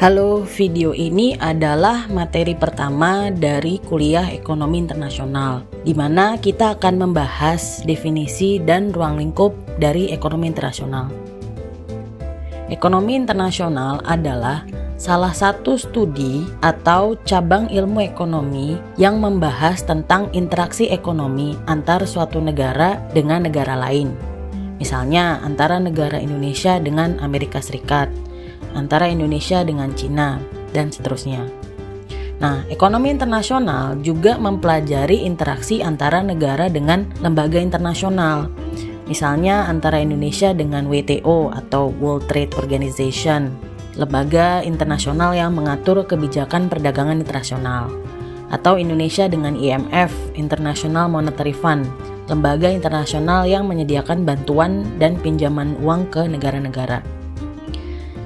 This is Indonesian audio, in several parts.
Halo, video ini adalah materi pertama dari kuliah Ekonomi Internasional, di mana kita akan membahas definisi dan ruang lingkup dari ekonomi internasional. Ekonomi internasional adalah salah satu studi atau cabang ilmu ekonomi yang membahas tentang interaksi ekonomi antar suatu negara dengan negara lain. Misalnya antara negara Indonesia dengan Amerika Serikat, antara Indonesia dengan Cina, dan seterusnya. Nah, ekonomi internasional juga mempelajari interaksi antara negara dengan lembaga internasional. Misalnya antara Indonesia dengan WTO atau World Trade Organization, lembaga internasional yang mengatur kebijakan perdagangan internasional, atau Indonesia dengan IMF, International Monetary Fund, lembaga internasional yang menyediakan bantuan dan pinjaman uang ke negara-negara.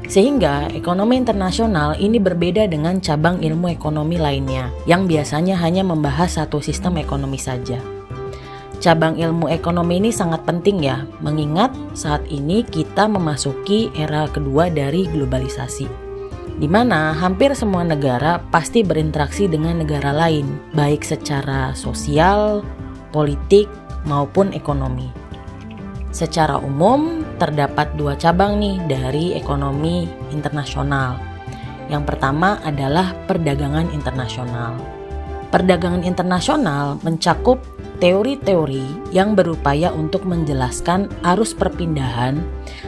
Sehingga ekonomi internasional ini berbeda dengan cabang ilmu ekonomi lainnya yang biasanya hanya membahas satu sistem ekonomi saja. Cabang ilmu ekonomi ini sangat penting ya, mengingat saat ini kita memasuki era kedua dari globalisasi, di mana hampir semua negara pasti berinteraksi dengan negara lain, baik secara sosial, politik, maupun ekonomi. Secara umum, terdapat dua cabang nih dari ekonomi internasional. Yang pertama adalah perdagangan internasional. Perdagangan internasional mencakup teori-teori yang berupaya untuk menjelaskan arus perpindahan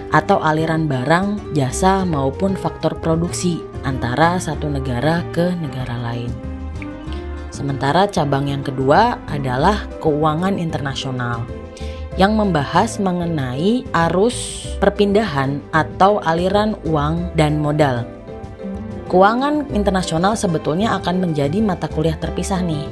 atau aliran barang, jasa, maupun faktor produksi antara satu negara ke negara lain. Sementara cabang yang kedua adalah keuangan internasional, yang membahas mengenai arus perpindahan atau aliran uang dan modal. Keuangan internasional sebetulnya akan menjadi mata kuliah terpisah nih.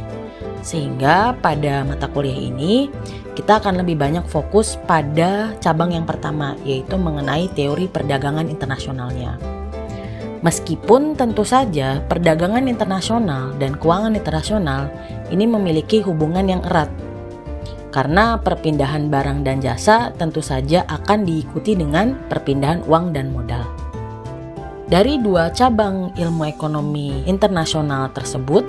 Sehingga pada mata kuliah ini kita akan lebih banyak fokus pada cabang yang pertama, yaitu mengenai teori perdagangan internasionalnya. Meskipun tentu saja perdagangan internasional dan keuangan internasional ini memiliki hubungan yang erat, karena perpindahan barang dan jasa tentu saja akan diikuti dengan perpindahan uang dan modal. Dari dua cabang ilmu ekonomi internasional tersebut,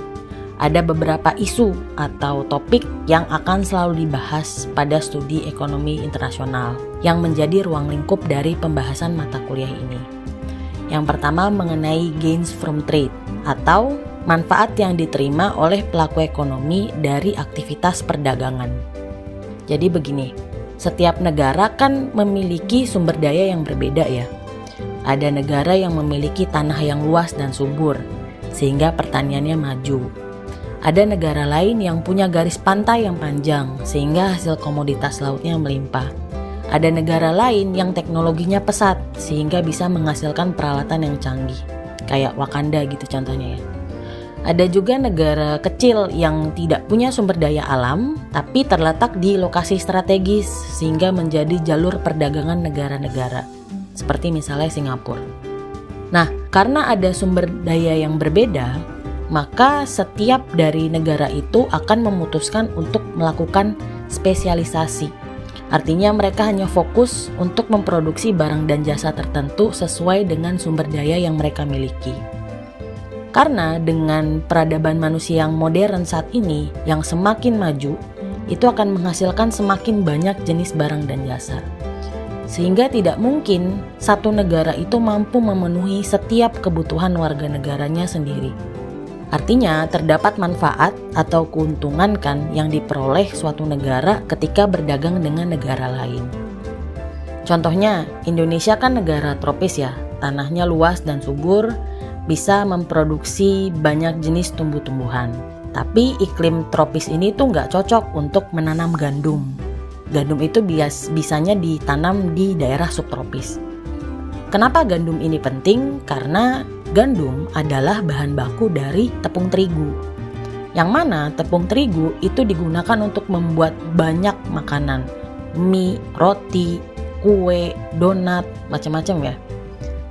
ada beberapa isu atau topik yang akan selalu dibahas pada studi ekonomi internasional yang menjadi ruang lingkup dari pembahasan mata kuliah ini. Yang pertama mengenai gains from trade atau manfaat yang diterima oleh pelaku ekonomi dari aktivitas perdagangan. Jadi begini, setiap negara kan memiliki sumber daya yang berbeda ya. Ada negara yang memiliki tanah yang luas dan subur, sehingga pertaniannya maju. Ada negara lain yang punya garis pantai yang panjang, sehingga hasil komoditas lautnya melimpah. Ada negara lain yang teknologinya pesat, sehingga bisa menghasilkan peralatan yang canggih, kayak Wakanda gitu contohnya ya. Ada juga negara kecil yang tidak punya sumber daya alam, tapi terletak di lokasi strategis sehingga menjadi jalur perdagangan negara-negara, seperti misalnya Singapura. Nah, karena ada sumber daya yang berbeda, maka setiap dari negara itu akan memutuskan untuk melakukan spesialisasi. Artinya mereka hanya fokus untuk memproduksi barang dan jasa tertentu sesuai dengan sumber daya yang mereka miliki. Karena dengan peradaban manusia yang modern saat ini yang semakin maju, itu akan menghasilkan semakin banyak jenis barang dan jasa. Sehingga tidak mungkin satu negara itu mampu memenuhi setiap kebutuhan warga negaranya sendiri. Artinya terdapat manfaat atau keuntungan kan yang diperoleh suatu negara ketika berdagang dengan negara lain. Contohnya, Indonesia kan negara tropis ya, tanahnya luas dan subur, bisa memproduksi banyak jenis tumbuh-tumbuhan. Tapi iklim tropis ini tuh nggak cocok untuk menanam gandum. Gandum itu bisanya ditanam di daerah subtropis. Kenapa gandum ini penting? Karena gandum adalah bahan baku dari tepung terigu. Yang mana tepung terigu itu digunakan untuk membuat banyak makanan. Mie, roti, kue, donat, macam-macam ya.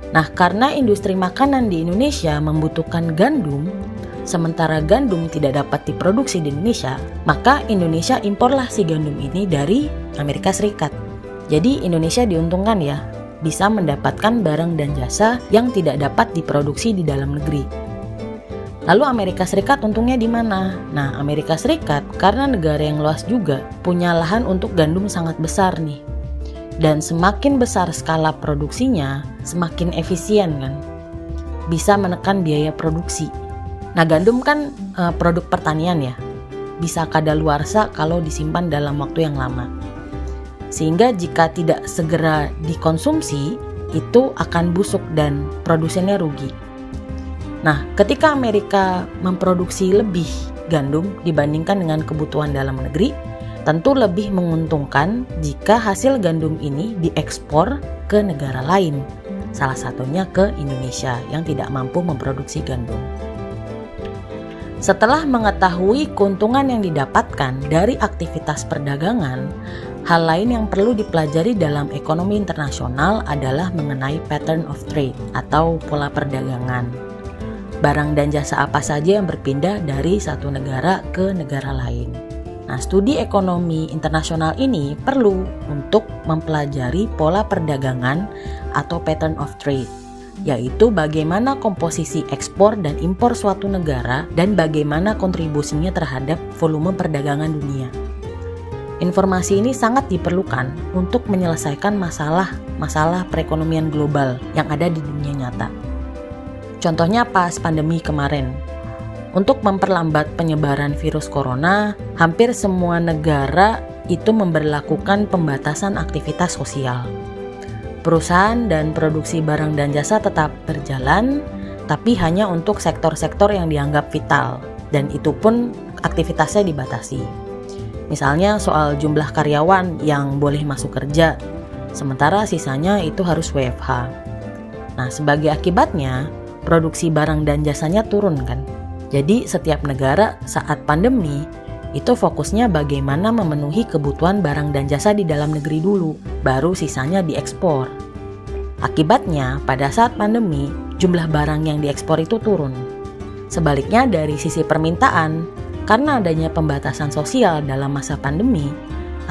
Nah, karena industri makanan di Indonesia membutuhkan gandum, sementara gandum tidak dapat diproduksi di Indonesia, maka Indonesia imporlah si gandum ini dari Amerika Serikat. Jadi Indonesia diuntungkan ya, bisa mendapatkan barang dan jasa yang tidak dapat diproduksi di dalam negeri. Lalu Amerika Serikat untungnya di mana? Nah, Amerika Serikat karena negara yang luas juga punya lahan untuk gandum sangat besar nih. Dan semakin besar skala produksinya, semakin efisien kan. Bisa menekan biaya produksi. Nah, gandum kan produk pertanian ya. Bisa kadaluarsa kalau disimpan dalam waktu yang lama. Sehingga jika tidak segera dikonsumsi, itu akan busuk dan produsennya rugi. Nah, ketika Amerika memproduksi lebih gandum dibandingkan dengan kebutuhan dalam negeri, tentu lebih menguntungkan jika hasil gandum ini diekspor ke negara lain. Salah satunya ke Indonesia yang tidak mampu memproduksi gandum. Setelah mengetahui keuntungan yang didapatkan dari aktivitas perdagangan, hal lain yang perlu dipelajari dalam ekonomi internasional adalah mengenai pattern of trade atau pola perdagangan. Barang dan jasa apa saja yang berpindah dari satu negara ke negara lain. Nah, studi ekonomi internasional ini perlu untuk mempelajari pola perdagangan atau pattern of trade, yaitu bagaimana komposisi ekspor dan impor suatu negara dan bagaimana kontribusinya terhadap volume perdagangan dunia. Informasi ini sangat diperlukan untuk menyelesaikan masalah perekonomian global yang ada di dunia nyata. Contohnya pas pandemi kemarin. Untuk memperlambat penyebaran virus corona, hampir semua negara itu memberlakukan pembatasan aktivitas sosial. Perusahaan dan produksi barang dan jasa tetap berjalan, tapi hanya untuk sektor-sektor yang dianggap vital, dan itu pun aktivitasnya dibatasi. Misalnya soal jumlah karyawan yang boleh masuk kerja, sementara sisanya itu harus WFH. Nah, sebagai akibatnya, produksi barang dan jasanya turun kan. Jadi setiap negara saat pandemi itu fokusnya bagaimana memenuhi kebutuhan barang dan jasa di dalam negeri dulu, baru sisanya diekspor. Akibatnya pada saat pandemi jumlah barang yang diekspor itu turun. Sebaliknya dari sisi permintaan, karena adanya pembatasan sosial dalam masa pandemi,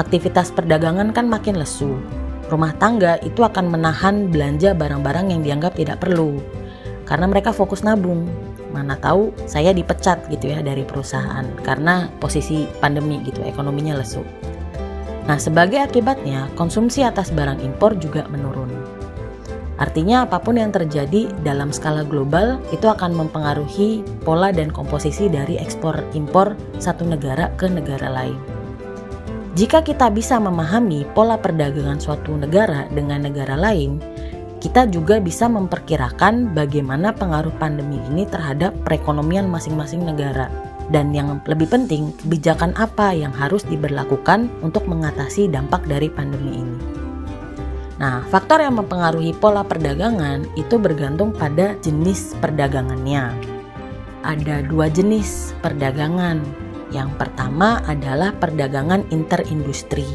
aktivitas perdagangan kan makin lesu. Rumah tangga itu akan menahan belanja barang-barang yang dianggap tidak perlu, karena mereka fokus nabung. Mana tahu saya dipecat gitu ya dari perusahaan karena posisi pandemi gitu, ekonominya lesu. Nah, sebagai akibatnya konsumsi atas barang impor juga menurun. Artinya apapun yang terjadi dalam skala global itu akan mempengaruhi pola dan komposisi dari ekspor impor satu negara ke negara lain. Jika kita bisa memahami pola perdagangan suatu negara dengan negara lain, kita juga bisa memperkirakan bagaimana pengaruh pandemi ini terhadap perekonomian masing-masing negara. Dan yang lebih penting, kebijakan apa yang harus diberlakukan untuk mengatasi dampak dari pandemi ini. Nah, faktor yang mempengaruhi pola perdagangan itu bergantung pada jenis perdagangannya. Ada dua jenis perdagangan. Yang pertama adalah perdagangan interindustri.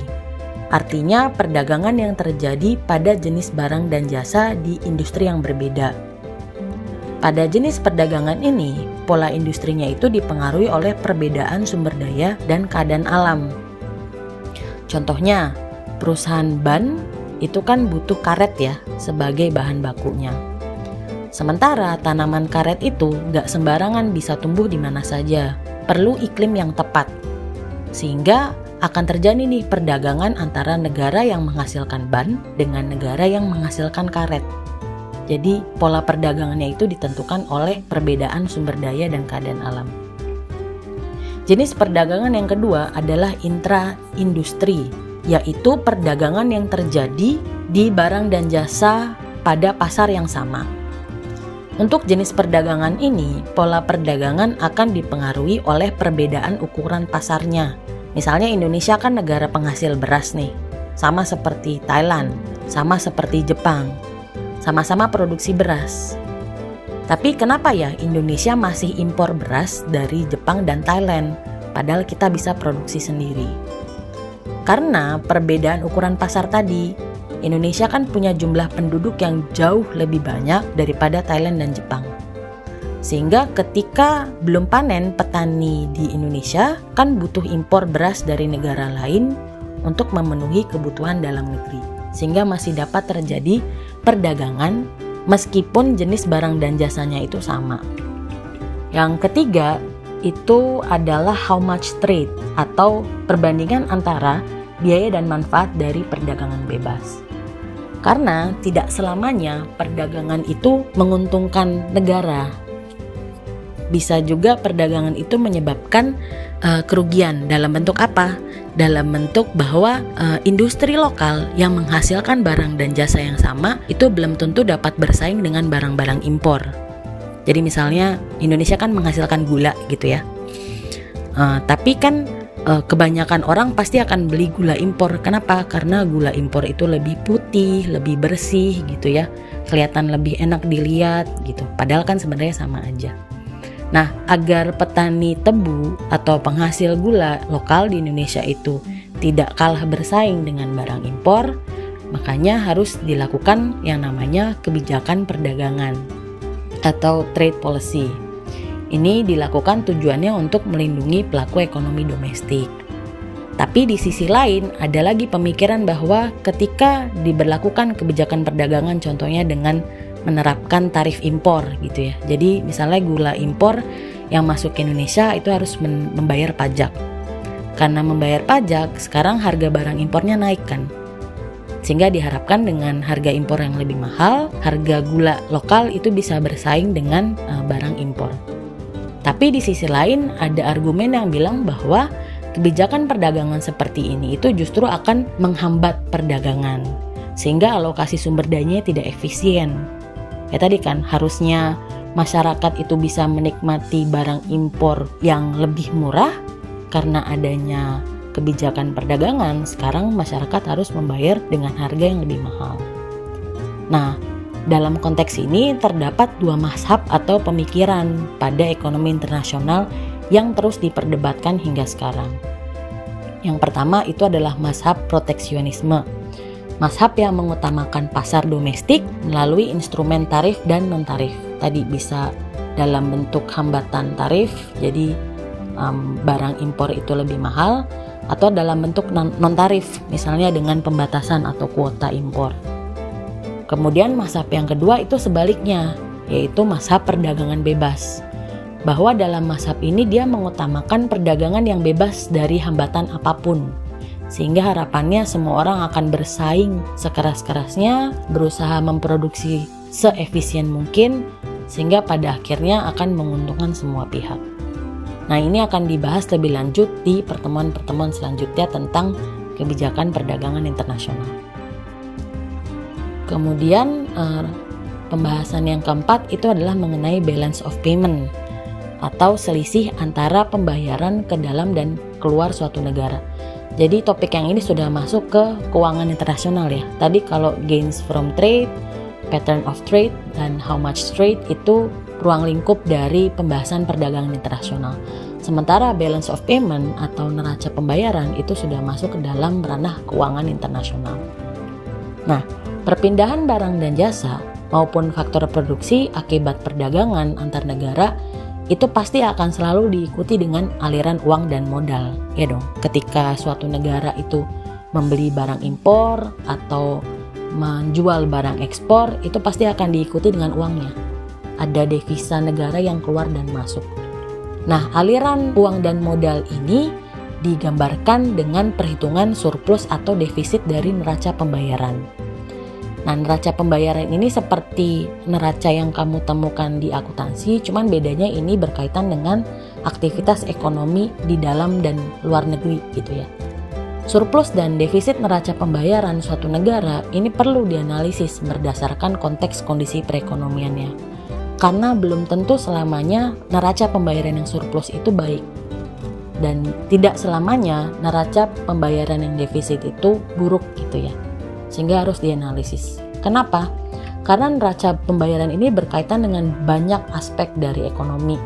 Artinya perdagangan yang terjadi pada jenis barang dan jasa di industri yang berbeda. Pada jenis perdagangan ini, pola industrinya itu dipengaruhi oleh perbedaan sumber daya dan keadaan alam. Contohnya, perusahaan ban itu kan butuh karet ya sebagai bahan bakunya. Sementara tanaman karet itu gak sembarangan bisa tumbuh di mana saja, perlu iklim yang tepat. Sehingga akan terjadi nih perdagangan antara negara yang menghasilkan ban dengan negara yang menghasilkan karet. Jadi pola perdagangannya itu ditentukan oleh perbedaan sumber daya dan keadaan alam. Jenis perdagangan yang kedua adalah intra-industri, yaitu perdagangan yang terjadi di barang dan jasa pada pasar yang sama. Untuk jenis perdagangan ini, pola perdagangan akan dipengaruhi oleh perbedaan ukuran pasarnya. Misalnya Indonesia kan negara penghasil beras nih, sama seperti Thailand, sama seperti Jepang, sama-sama produksi beras. Tapi kenapa ya Indonesia masih impor beras dari Jepang dan Thailand, padahal kita bisa produksi sendiri? Karena perbedaan ukuran pasar tadi. Indonesia kan punya jumlah penduduk yang jauh lebih banyak daripada Thailand dan Jepang. Sehingga ketika belum panen, petani di Indonesia kan butuh impor beras dari negara lain untuk memenuhi kebutuhan dalam negeri. sehingga masih dapat terjadi perdagangan meskipun jenis barang dan jasanya itu sama. Yang ketiga itu adalah how much trade atau perbandingan antara biaya dan manfaat dari perdagangan bebas. Karena tidak selamanya perdagangan itu menguntungkan negara. Bisa juga perdagangan itu menyebabkan kerugian. Dalam bentuk apa? Dalam bentuk bahwa industri lokal yang menghasilkan barang dan jasa yang sama itu belum tentu dapat bersaing dengan barang-barang impor. Jadi misalnya Indonesia kan menghasilkan gula gitu ya. Tapi kan kebanyakan orang pasti akan beli gula impor. Kenapa? Karena gula impor itu lebih putih, lebih bersih gitu ya, kelihatan lebih enak dilihat gitu. Padahal kan sebenarnya sama aja. Nah, agar petani tebu atau penghasil gula lokal di Indonesia itu tidak kalah bersaing dengan barang impor, makanya harus dilakukan yang namanya kebijakan perdagangan atau trade policy. Ini dilakukan tujuannya untuk melindungi pelaku ekonomi domestik. Tapi di sisi lain ada lagi pemikiran bahwa ketika diberlakukan kebijakan perdagangan, contohnya dengan menerapkan tarif impor gitu ya. Jadi misalnya gula impor yang masuk ke Indonesia itu harus membayar pajak. Karena membayar pajak, sekarang harga barang impornya naik kan. Sehingga diharapkan dengan harga impor yang lebih mahal, harga gula lokal itu bisa bersaing dengan barang impor. Tapi di sisi lain ada argumen yang bilang bahwa kebijakan perdagangan seperti ini itu justru akan menghambat perdagangan sehingga alokasi sumber dayanya tidak efisien. Ya tadi kan harusnya masyarakat itu bisa menikmati barang impor yang lebih murah karena adanya kebijakan perdagangan. Sekarang masyarakat harus membayar dengan harga yang lebih mahal. Nah, dalam konteks ini terdapat dua mazhab atau pemikiran pada ekonomi internasional yang terus diperdebatkan hingga sekarang. Yang pertama itu adalah mazhab proteksionisme. Mazhab yang mengutamakan pasar domestik melalui instrumen tarif dan non-tarif. Tadi bisa dalam bentuk hambatan tarif, jadi barang impor itu lebih mahal, atau dalam bentuk non-tarif, misalnya dengan pembatasan atau kuota impor. Kemudian mazhab yang kedua itu sebaliknya, yaitu mazhab perdagangan bebas. Bahwa dalam mazhab ini dia mengutamakan perdagangan yang bebas dari hambatan apapun. Sehingga harapannya semua orang akan bersaing sekeras-kerasnya, berusaha memproduksi seefisien mungkin, sehingga pada akhirnya akan menguntungkan semua pihak. Nah, ini akan dibahas lebih lanjut di pertemuan-pertemuan selanjutnya tentang kebijakan perdagangan internasional. Kemudian pembahasan yang keempat itu adalah mengenai balance of payment atau selisih antara pembayaran ke dalam dan keluar suatu negara. Jadi topik yang ini sudah masuk ke keuangan internasional ya. Tadi kalau gains from trade, pattern of trade, dan how much trade itu ruang lingkup dari pembahasan perdagangan internasional. Sementara balance of payment atau neraca pembayaran itu sudah masuk ke dalam ranah keuangan internasional. Nah, perpindahan barang dan jasa maupun faktor produksi akibat perdagangan antar negara itu pasti akan selalu diikuti dengan aliran uang dan modal, ya dong. Ketika suatu negara itu membeli barang impor atau menjual barang ekspor, itu pasti akan diikuti dengan uangnya. Ada devisa negara yang keluar dan masuk. Nah, aliran uang dan modal ini digambarkan dengan perhitungan surplus atau defisit dari neraca pembayaran. Nah, neraca pembayaran ini seperti neraca yang kamu temukan di akuntansi, cuman bedanya ini berkaitan dengan aktivitas ekonomi di dalam dan luar negeri gitu ya. Surplus dan defisit neraca pembayaran suatu negara ini perlu dianalisis berdasarkan konteks kondisi perekonomiannya. Karena belum tentu selamanya neraca pembayaran yang surplus itu baik. Dan tidak selamanya neraca pembayaran yang defisit itu buruk gitu ya. Sehingga harus dianalisis. Kenapa? Karena neraca pembayaran ini berkaitan dengan banyak aspek dari ekonomi.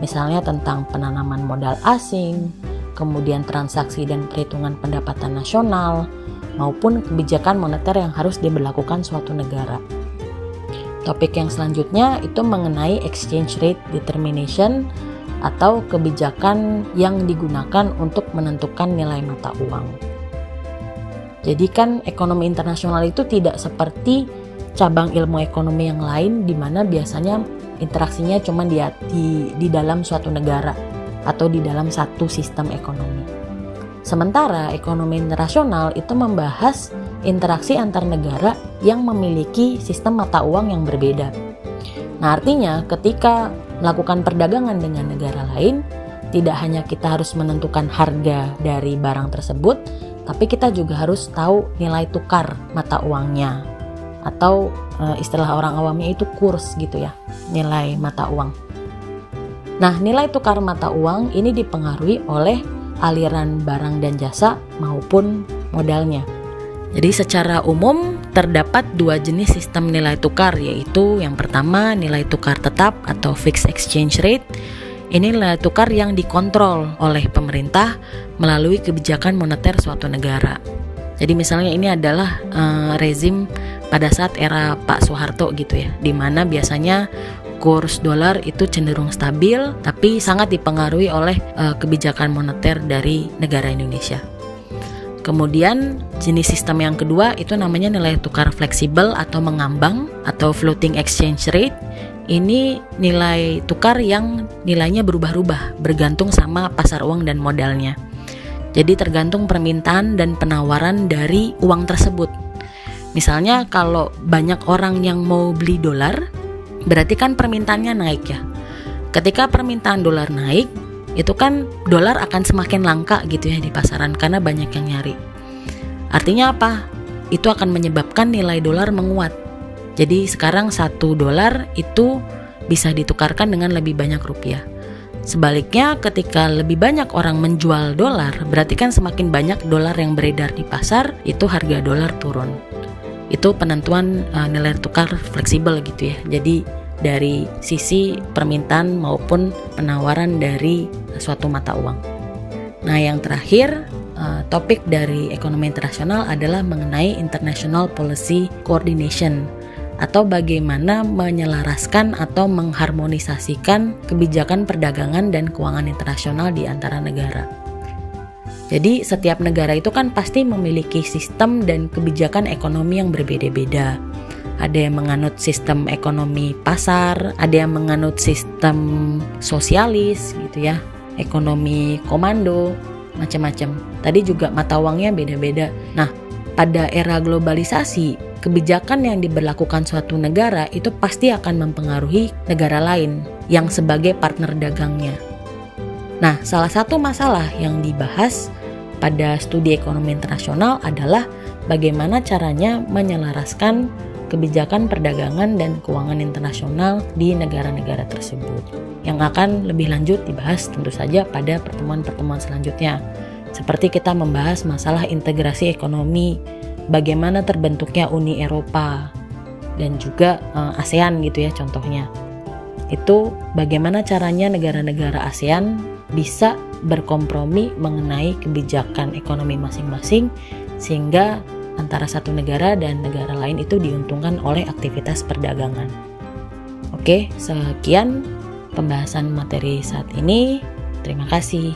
Misalnya tentang penanaman modal asing, kemudian transaksi dan perhitungan pendapatan nasional, maupun kebijakan moneter yang harus diberlakukan suatu negara. Topik yang selanjutnya itu mengenai exchange rate determination atau kebijakan yang digunakan untuk menentukan nilai mata uang. Jadi kan ekonomi internasional itu tidak seperti cabang ilmu ekonomi yang lain di mana biasanya interaksinya cuma di dalam suatu negara atau di dalam satu sistem ekonomi. Sementara ekonomi internasional itu membahas interaksi antar negara yang memiliki sistem mata uang yang berbeda. Nah, artinya ketika melakukan perdagangan dengan negara lain, tidak hanya kita harus menentukan harga dari barang tersebut, tapi kita juga harus tahu nilai tukar mata uangnya, atau istilah orang awamnya itu kurs gitu ya, nilai mata uang. Nah, nilai tukar mata uang ini dipengaruhi oleh aliran barang dan jasa maupun modalnya. Jadi secara umum terdapat dua jenis sistem nilai tukar, yaitu yang pertama nilai tukar tetap atau fixed exchange rate. Ini nilai tukar yang dikontrol oleh pemerintah melalui kebijakan moneter suatu negara. Jadi misalnya ini adalah rezim pada saat era Pak Soeharto gitu ya, di mana biasanya kurs dolar itu cenderung stabil tapi sangat dipengaruhi oleh kebijakan moneter dari negara Indonesia. Kemudian jenis sistem yang kedua itu namanya nilai tukar fleksibel atau mengambang atau floating exchange rate. Ini nilai tukar yang nilainya berubah-ubah bergantung sama pasar uang dan modalnya. Jadi tergantung permintaan dan penawaran dari uang tersebut. Misalnya kalau banyak orang yang mau beli dolar, berarti kan permintaannya naik ya. Ketika permintaan dolar naik, itu kan dolar akan semakin langka gitu ya di pasaran karena banyak yang nyari. Artinya apa? Itu akan menyebabkan nilai dolar menguat. Jadi sekarang 1 dolar itu bisa ditukarkan dengan lebih banyak rupiah. Sebaliknya ketika lebih banyak orang menjual dolar, berarti kan semakin banyak dolar yang beredar di pasar, itu harga dolar turun. Itu penentuan nilai tukar fleksibel gitu ya. Jadi dari sisi permintaan maupun penawaran dari suatu mata uang. Nah, yang terakhir, topik dari ekonomi internasional adalah mengenai international policy coordination, atau bagaimana menyelaraskan atau mengharmonisasikan kebijakan perdagangan dan keuangan internasional di antara negara. Jadi setiap negara itu kan pasti memiliki sistem dan kebijakan ekonomi yang berbeda-beda. Ada yang menganut sistem ekonomi pasar, ada yang menganut sistem sosialis gitu ya, ekonomi komando, macam-macam. Tadi juga mata uangnya beda-beda. Nah, pada era globalisasi, kebijakan yang diberlakukan suatu negara itu pasti akan mempengaruhi negara lain yang sebagai partner dagangnya. Nah, salah satu masalah yang dibahas pada studi ekonomi internasional adalah bagaimana caranya menyelaraskan kebijakan perdagangan dan keuangan internasional di negara-negara tersebut, yang akan lebih lanjut dibahas tentu saja pada pertemuan-pertemuan selanjutnya. Seperti kita membahas masalah integrasi ekonomi, bagaimana terbentuknya Uni Eropa dan juga ASEAN gitu ya contohnya. Itu bagaimana caranya negara-negara ASEAN bisa berkompromi mengenai kebijakan ekonomi masing-masing sehingga antara satu negara dan negara lain itu diuntungkan oleh aktivitas perdagangan. Oke, sekian pembahasan materi saat ini. Terima kasih.